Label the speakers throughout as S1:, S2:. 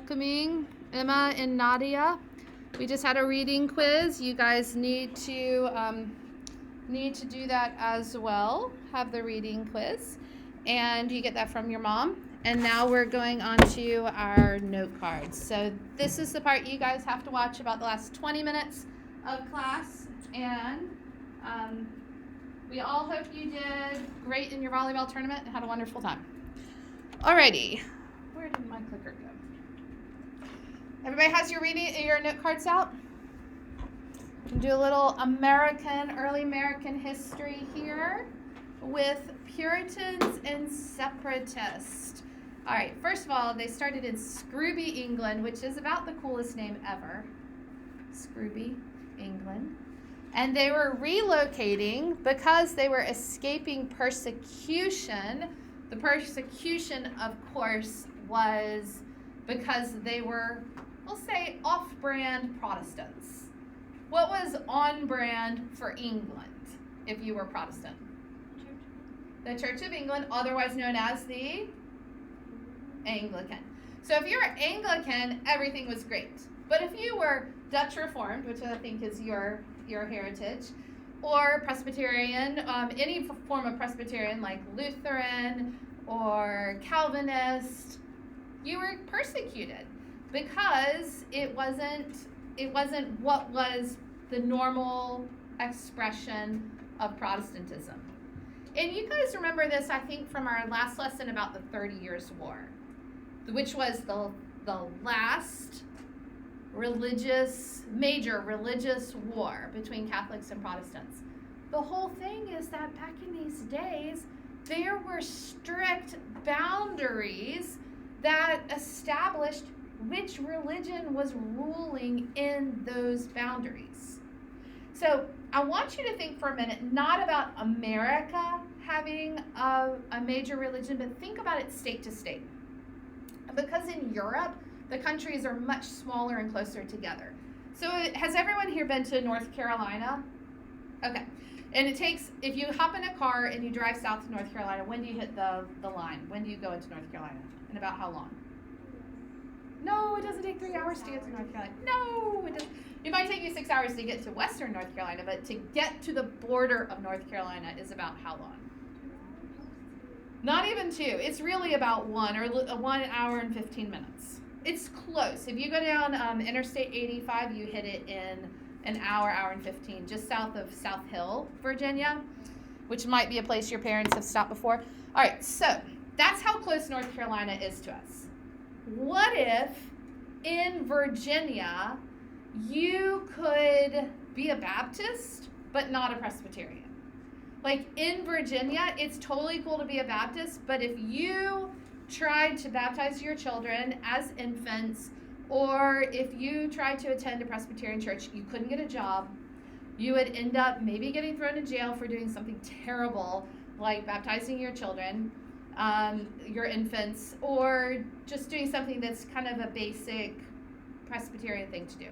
S1: welcoming Emma and Nadia. We just had a reading quiz. You guys need to do that as well. Have the reading quiz, and you get that from your mom. And now we're going on to our note cards. So this is the part you guys have to watch about the last 20 minutes of class, and we all hope you did great in your volleyball tournament and had a wonderful time. Alrighty, where did my clicker go? Everybody has your note cards out? You can do a little early American history here with Puritans and Separatists. All right, first of all, they started in Scrooby, England, which is about the coolest name ever. Scrooby, England. And they were relocating because they were escaping persecution. The persecution, of course, was because they were, we'll say, off-brand Protestants. What was on-brand for England if you were Protestant? The Church of England, otherwise known as the Anglican. So if you were Anglican, everything was great. But if you were Dutch Reformed, which I think is your heritage, or Presbyterian, any form of Presbyterian like Lutheran or Calvinist, you were persecuted because it wasn't what was the normal expression of Protestantism. And you guys remember this, I think, from our last lesson about the 30 Years' War, which was the last major religious war between Catholics and Protestants. The whole thing is that back in these days, there were strict boundaries that established which religion was ruling in those boundaries. So I want you to think for a minute, not about America having a major religion, but think about it state to state. Because in Europe, the countries are much smaller and closer together. So has everyone here been to North Carolina? Okay. And it takes, if you hop in a car and you drive south to North Carolina, when do you hit the line? When do you go into North Carolina? And about how long? No, it doesn't take 3 hours to get to North Carolina. No, it doesn't. It might take you 6 hours to get to western North Carolina, but to get to the border of North Carolina is about how long? Not even 2. It's really about 1 hour and 15 minutes. It's close. If you go down Interstate 85, you hit it in an hour and 15, just south of South Hill, Virginia, which might be a place your parents have stopped before. All right, so that's how close North Carolina is to us. What if in Virginia you could be a Baptist but not a Presbyterian? Like in Virginia, it's totally cool to be a Baptist, but if you tried to baptize your children as infants, or if you tried to attend a Presbyterian church, you couldn't get a job. You would end up maybe getting thrown in jail for doing something terrible, like baptizing your children, your infants, or just doing something that's kind of a basic Presbyterian thing to do.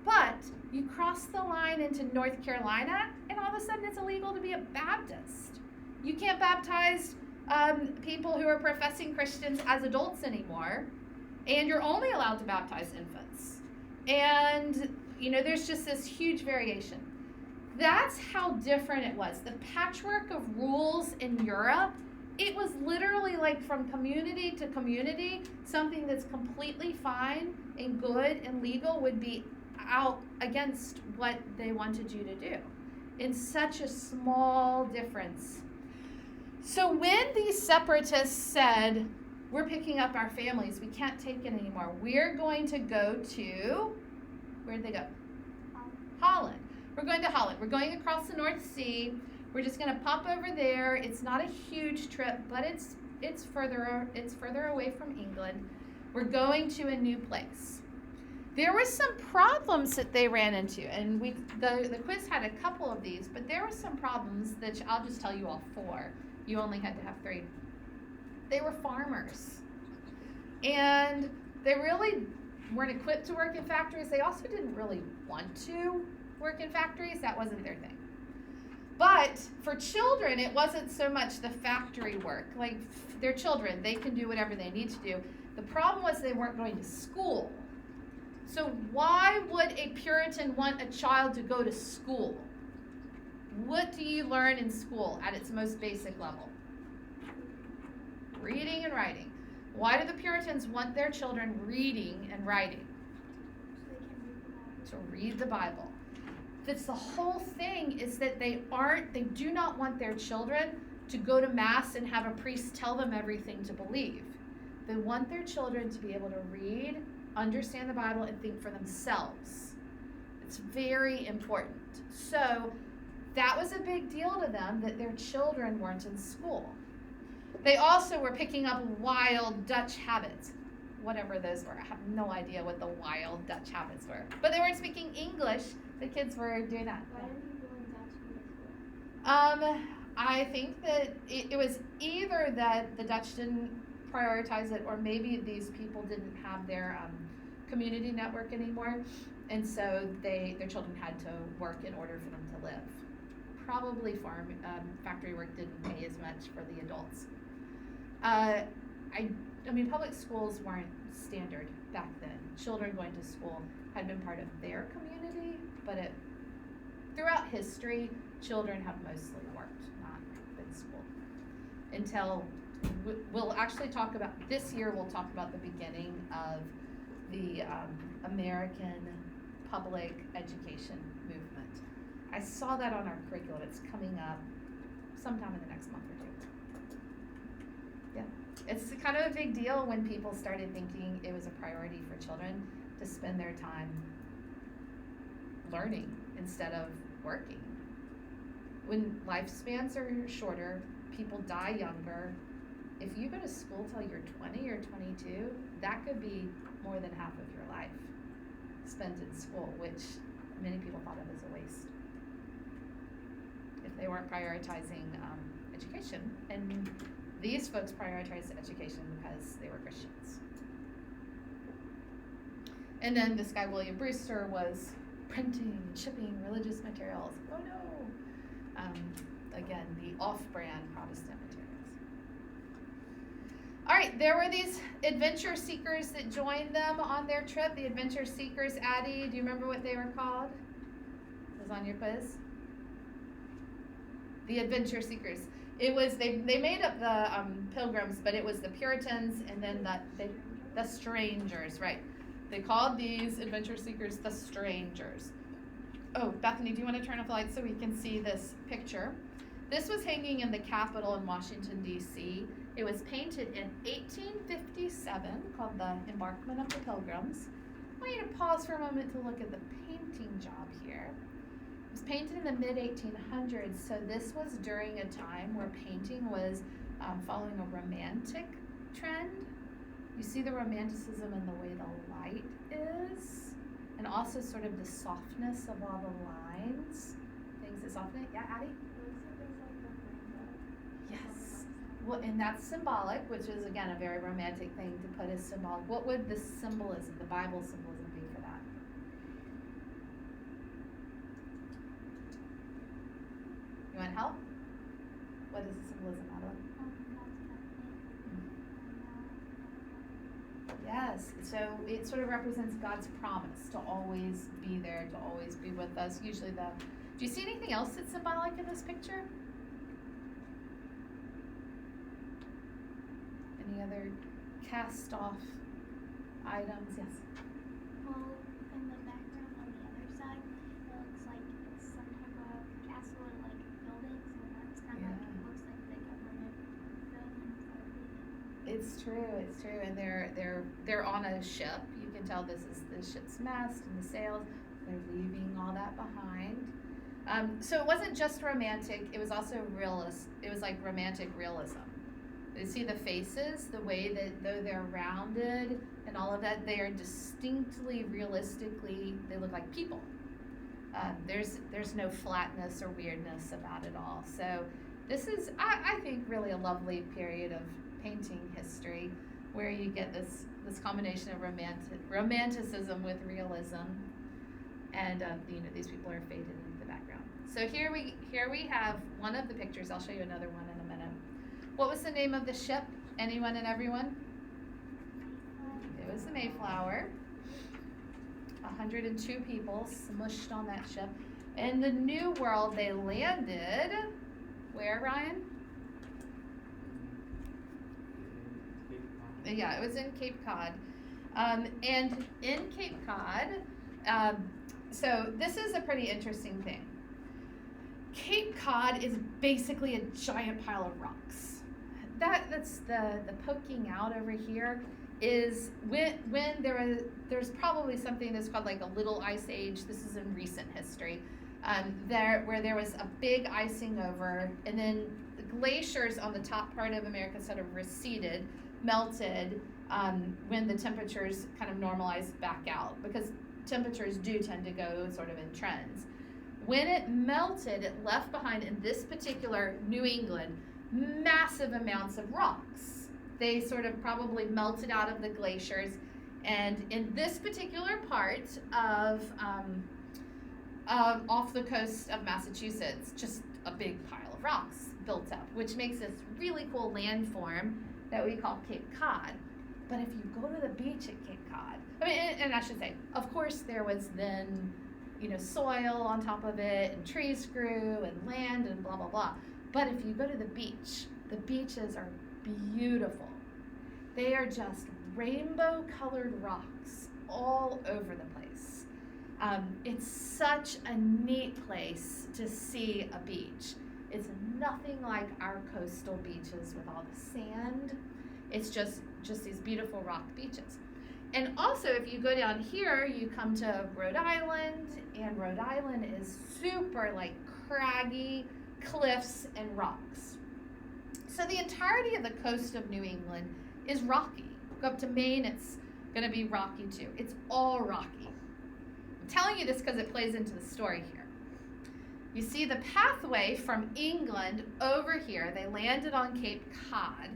S1: But you cross the line into North Carolina, and all of a sudden it's illegal to be a Baptist. You can't baptize people who are professing Christians as adults anymore, and you're only allowed to baptize infants. And, there's just this huge variation. That's how different it was. The patchwork of rules in Europe, it was literally like from community to community, something that's completely fine and good and legal would be out against what they wanted you to do in such a small difference. So when these separatists said, we're picking up our families, we can't take it anymore, we're going to go to, where did they go? Holland. We're going to Holland. We're going across the North Sea. We're just going to pop over there. It's not a huge trip, but it's further away from England. We're going to a new place. There were some problems that they ran into, and the quiz had a couple of these, but there were some problems that I'll just tell you all 4. You only had to have 3. They were farmers, and they really weren't equipped to work in factories. They also didn't really want to work in factories. That wasn't their thing. But for children, it wasn't so much the factory work. Like, they're children. They can do whatever they need to do. The problem was they weren't going to school. So why would a Puritan want a child to go to school? What do you learn in school at its most basic level? Reading and writing. Why do the Puritans want their children reading and writing? To read the Bible. That's the whole thing, is that they do not want their children to go to mass and have a priest tell them everything to believe. They want their children to be able to read, understand the Bible, and think for themselves. It's very important. So that was a big deal to them, that their children weren't in school. They also were picking up wild Dutch habits, whatever those were. I have no idea what the wild Dutch habits were. But they weren't speaking English. The kids were doing that.
S2: Why didn't people in Dutch go to school?
S1: I think that it was either that the Dutch didn't prioritize it, or maybe these people didn't have their community network anymore, and so their children had to work in order for them to live. Probably factory work didn't pay as much for the adults. I mean, public schools weren't standard back then. Children going to school had been part of their community, but throughout history, children have mostly worked, not been in school. Until we'll actually talk about, this year we'll talk about the beginning of the American public education movement. I saw that on our curriculum. It's coming up sometime in the next month or two. Yeah, it's kind of a big deal when people started thinking it was a priority for children to spend their time learning instead of working. When lifespans are shorter, people die younger. If you go to school till you're 20 or 22, that could be more than half of your life spent in school, which many people thought of as a waste if they weren't prioritizing education. And these folks prioritized education because they were Christians. And then this guy, William Brewster, was printing and shipping religious materials. Oh no! Again, the off-brand Protestant materials. All right, there were these adventure seekers that joined them on their trip. The adventure seekers, Addie, do you remember what they were called? It was on your quiz. The adventure seekers. It was they made up the pilgrims, but it was the Puritans and then the strangers, right? They called these adventure seekers the strangers. Oh, Bethany, do you want to turn off the lights so we can see this picture? This was hanging in the Capitol in Washington, D.C. It was painted in 1857, called the Embarkment of the Pilgrims. I want you to pause for a moment to look at the painting job here. It was painted in the mid-1800s, so this was during a time where painting was following a romantic trend. You see the romanticism in the way the light is, and also sort of the softness of all the lines. Things that soften it. Yeah, Addie? Yes. Well, and that's symbolic, which is, again, a very romantic thing to put as symbolic. What would the symbolism, the Bible symbolism, be for that? You want help? What is the symbolism, Madeline? Yes, so it sort of represents God's promise to always be there, to always be with us. Usually do you see anything else that's symbolic in this picture? Any other cast off items? Yes.
S2: Well, in the background on the other side, it looks like it's some type of castle or like buildings, and that's kind of like, it looks like the government buildings that are being.
S1: It's true, and they're on a ship. You can tell this is the ship's mast and the sails. They're leaving all that behind. So it wasn't just romantic; it was also realist. It was like romantic realism. You see the faces, the way that though they're rounded and all of that, they are distinctly, realistically, they look like people. There's no flatness or weirdness about it all. So this is, I think, really a lovely period of painting history where you get this combination of romanticism with realism, and these people are faded into the background. So here we have one of the pictures. I'll show you another one in a minute. What was the name of the ship? Anyone and everyone? is the Mayflower. 102 people smushed on that ship. In the New World, they landed, where, Ryan? Yeah, it was in Cape Cod. And in Cape Cod, so this is a pretty interesting thing. Cape Cod is basically a giant pile of rocks. That's the poking out over here is when there's probably something that's called like a little ice age. This is in recent history, where there was a big icing over, and then the glaciers on the top part of America sort of receded, melted, when the temperatures kind of normalized back out, because temperatures do tend to go sort of in trends. When it melted, it left behind in this particular New England massive amounts of rocks. They sort of probably melted out of the glaciers, and in this particular part of off the coast of Massachusetts, just a big pile of rocks built up, which makes this really cool landform that we call Cape Cod. But if you go to the beach at Cape Cod, I mean, and I should say, of course, there was then, soil on top of it, and trees grew, and land, and blah, blah, blah. But if you go to the beaches are beautiful. They are just rainbow-colored rocks all over the place. It's such a neat place to see a beach. It's nothing like our coastal beaches with all the sand. It's just these beautiful rock beaches. And also, if you go down here, you come to Rhode Island, and Rhode Island is super craggy cliffs and rocks. So the entirety of the coast of New England is rocky. Go up to Maine, it's going to be rocky too. It's all rocky. I'm telling you this because it plays into the story here. You see the pathway from England over here. They landed on Cape Cod.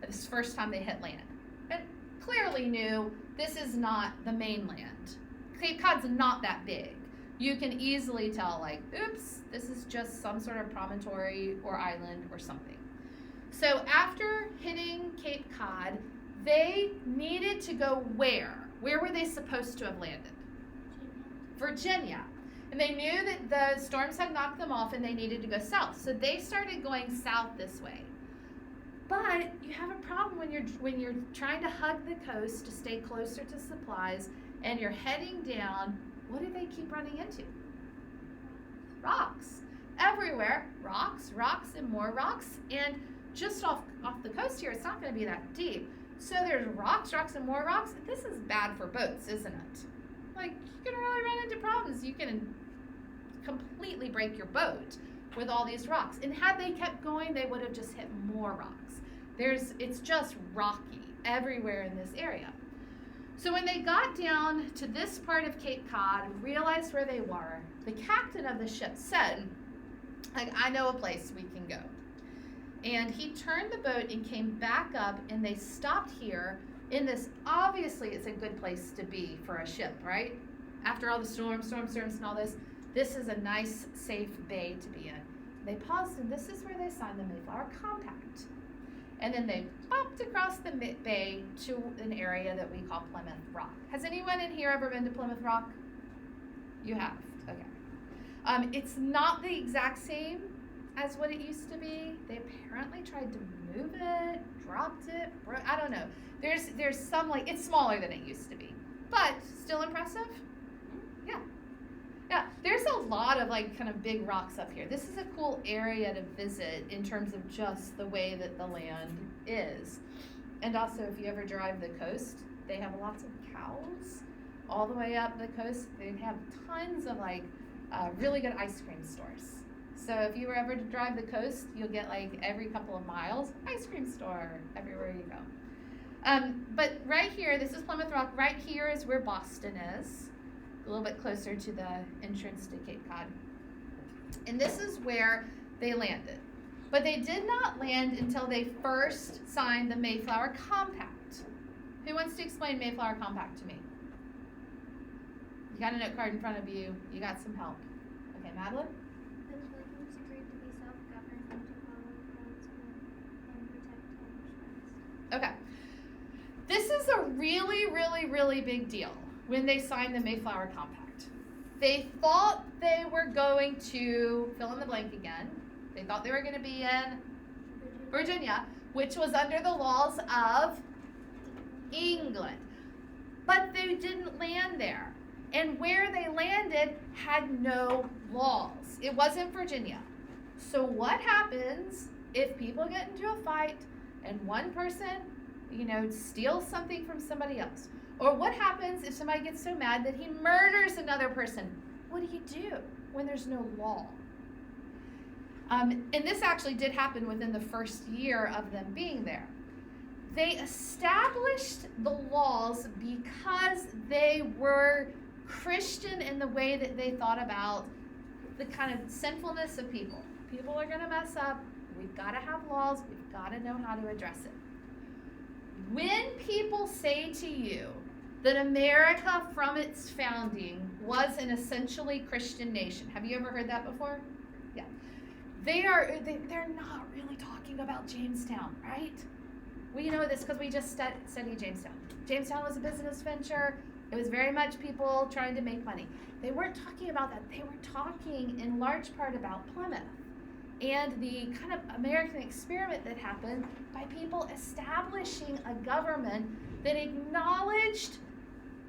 S1: This is the first time they hit land. And clearly knew this is not the mainland. Cape Cod's not that big. You can easily tell, oops, this is just some sort of promontory or island or something. So after hitting Cape Cod, they needed to go where? Where were they supposed to have landed? Virginia. And they knew that the storms had knocked them off and they needed to go south. So they started going south this way. But you have a problem when you're trying to hug the coast to stay closer to supplies and you're heading down. What do they keep running into? Rocks. Everywhere. Rocks, and more rocks. And just off the coast here, it's not going to be that deep. So there's rocks, and more rocks. This is bad for boats, isn't it? You can really run into problems. You can completely break your boat with all these rocks. And had they kept going, they would have just hit more rocks. It's just rocky everywhere in this area. So when they got down to this part of Cape Cod and realized where they were, the captain of the ship said, I know a place we can go. And he turned the boat and came back up, and they stopped here in this, obviously it's a good place to be for a ship, right? After all the storms and all this is a nice, safe bay to be in. They paused, and this is where they signed the Mayflower Compact. And then they popped across the bay to an area that we call Plymouth Rock. Has anyone in here ever been to Plymouth Rock? You have, okay. It's not the exact same as what it used to be. They apparently tried to move it, dropped it, I don't know. There's some, it's smaller than it used to be, but still impressive. Yeah, there's a lot of kind of big rocks up here. This is a cool area to visit in terms of just the way that the land is. And also, if you ever drive the coast, they have lots of cows all the way up the coast. They have tons of really good ice cream stores. So if you were ever to drive the coast, you'll get every couple of miles, ice cream store everywhere you go. But right here, this is Plymouth Rock. Right here is where Boston is. A little bit closer to the entrance to Cape Cod. And this is where they landed. But they did not land until they first signed the Mayflower Compact. Who wants to explain Mayflower Compact to me? You got a note card in front of you. You got some help. Okay, Madeline?
S2: The Pilgrims agreed to be self-governed and to follow codes and protect traditions.
S1: Okay. This is a really, really, really big deal when they signed the Mayflower Compact. They thought they were going to fill in the blank again. They thought they were going to be in Virginia, which was under the laws of England. But they didn't land there. And where they landed had no laws. It wasn't Virginia. So what happens if people get into a fight and one person, steals something from somebody else? Or what happens if somebody gets so mad that he murders another person? What do you do when there's no law? And this actually did happen within the first year of them being there. They established the laws because they were Christian in the way that they thought about the kind of sinfulness of people. People are going to mess up. We've got to have laws. We've got to know how to address it. When people say to you that America from its founding was an essentially Christian nation, have you ever heard that before? Yeah. They're not really talking about Jamestown, right? We know this because we just studied Jamestown. Jamestown was a business venture. It was very much people trying to make money. They weren't talking about that. They were talking in large part about Plymouth and the kind of American experiment that happened by people establishing a government that acknowledged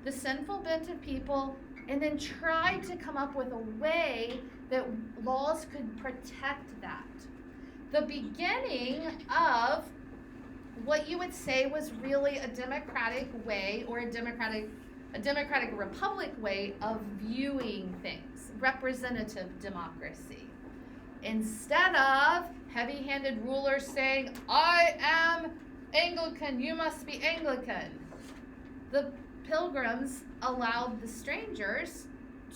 S1: the sinful bent of people and then tried to come up with a way that laws could protect that. The beginning of what you would say was really a democratic way, or a democratic republic way of viewing things, representative democracy. Instead of heavy-handed rulers saying, I am Anglican, you must be Anglican, the Pilgrims allowed the strangers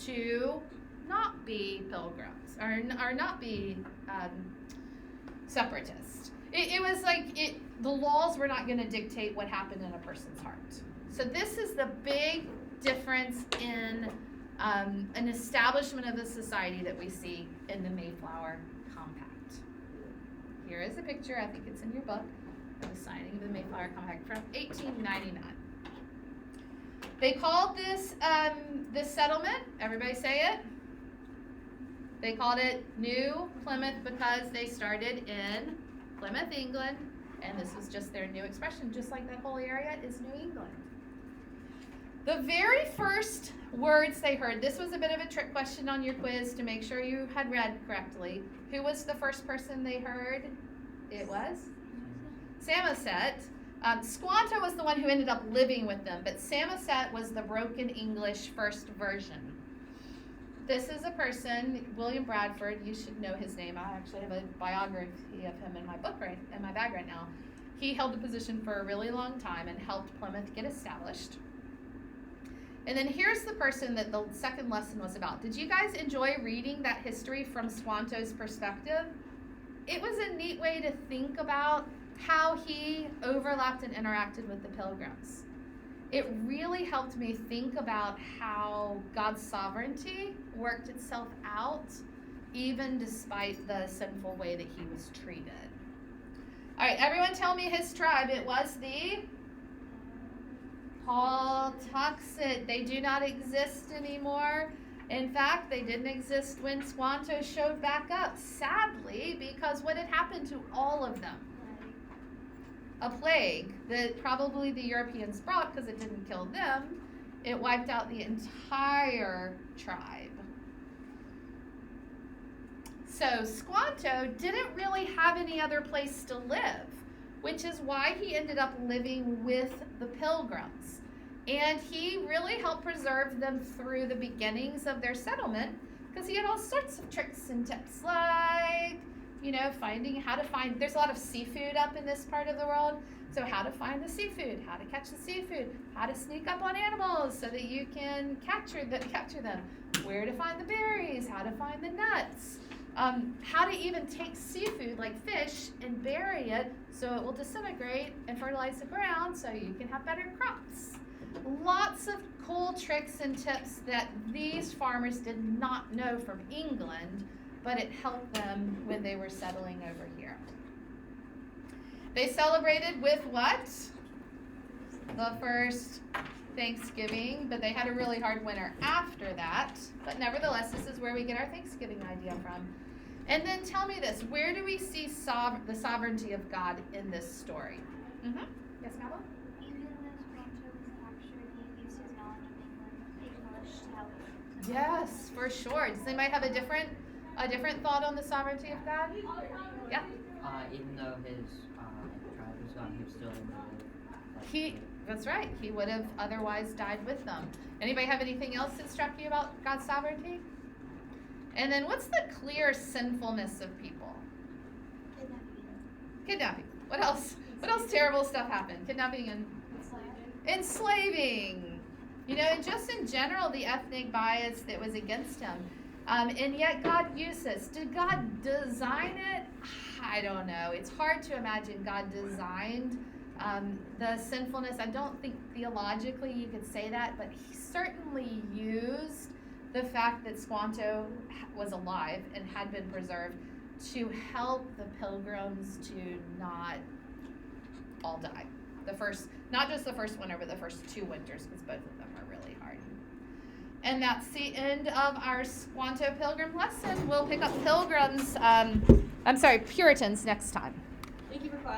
S1: to not be pilgrims, or not be separatists. It was like the laws were not going to dictate what happened in a person's heart. So this is the big difference in an establishment of the society that we see in the Mayflower Compact. Here is a picture, I think it's in your book, of the signing of the Mayflower Compact from 1899. They called this settlement, everybody say it? They called it New Plymouth because they started in Plymouth, England, and this was just their new expression, just like that whole area is New England. The very first words they heard, this was a bit of a trick question on your quiz to make sure you had read correctly. Who was the first person they heard? It was Samoset. Squanto was the one who ended up living with them, but Samoset was the broken English first version. This is a person, William Bradford. You should know his name. I actually have a biography of him in my book in my bag right now. He held the position for a really long time and helped Plymouth get established. And then here's the person that the second lesson was about. Did you guys enjoy reading that history from Squanto's perspective? It was a neat way to think about how he overlapped and interacted with the Pilgrims. It really helped me think about how God's sovereignty worked itself out, even despite the sinful way that he was treated. All right, everyone tell me his tribe. It was the Pawtuxet. They do not exist anymore. In fact, they didn't exist when Squanto showed back up, sadly, because what had happened to all of them? A plague that probably the Europeans brought because it didn't kill them. It wiped out the entire tribe. So Squanto didn't really have any other place to live, which is why he ended up living with the Pilgrims. And he really helped preserve them through the beginnings of their settlement because he had all sorts of tricks and tips, like finding how to find, there's a lot of seafood up in this part of the world, so how to find the seafood, how to catch the seafood, how to sneak up on animals so that you can capture them, where to find the berries, how to find the nuts, how to even take seafood like fish and bury it so it will disintegrate and fertilize the ground so you can have better crops. Lots of cool tricks and tips that these farmers did not know from England, but it helped them when they were settling over here. They celebrated with what? the first Thanksgiving, but they had a really hard winter after that. But nevertheless, this is where we get our Thanksgiving idea from. And then tell me this, where do we see the sovereignty of God in this story? Yes, Madeline?
S2: Even when Squanto was captured, he used his knowledge of English to help.
S1: Yes, for sure. Does anybody have a different thought on the sovereignty of God? Yeah.
S3: Even though his tribe was gone, he was still able to live.
S1: That's right. He would have otherwise died with them. Anybody have anything else that struck you about God's sovereignty? And then what's the clear sinfulness of people? Kidnapping. What else? What else terrible stuff happened? Kidnapping and enslaving. You know, and just in general, the ethnic bias that was against him. And yet God used this. Did God design it? I don't know. It's hard to imagine God designed the sinfulness. I don't think theologically you could say that, but he certainly used the fact that Squanto was alive and had been preserved to help the pilgrims to not all die. Not just the first winter, but the first 2 winters, because both of them are really hard. And that's the end of our Squanto Pilgrim lesson. We'll pick up Puritans next time.
S4: Thank you for class.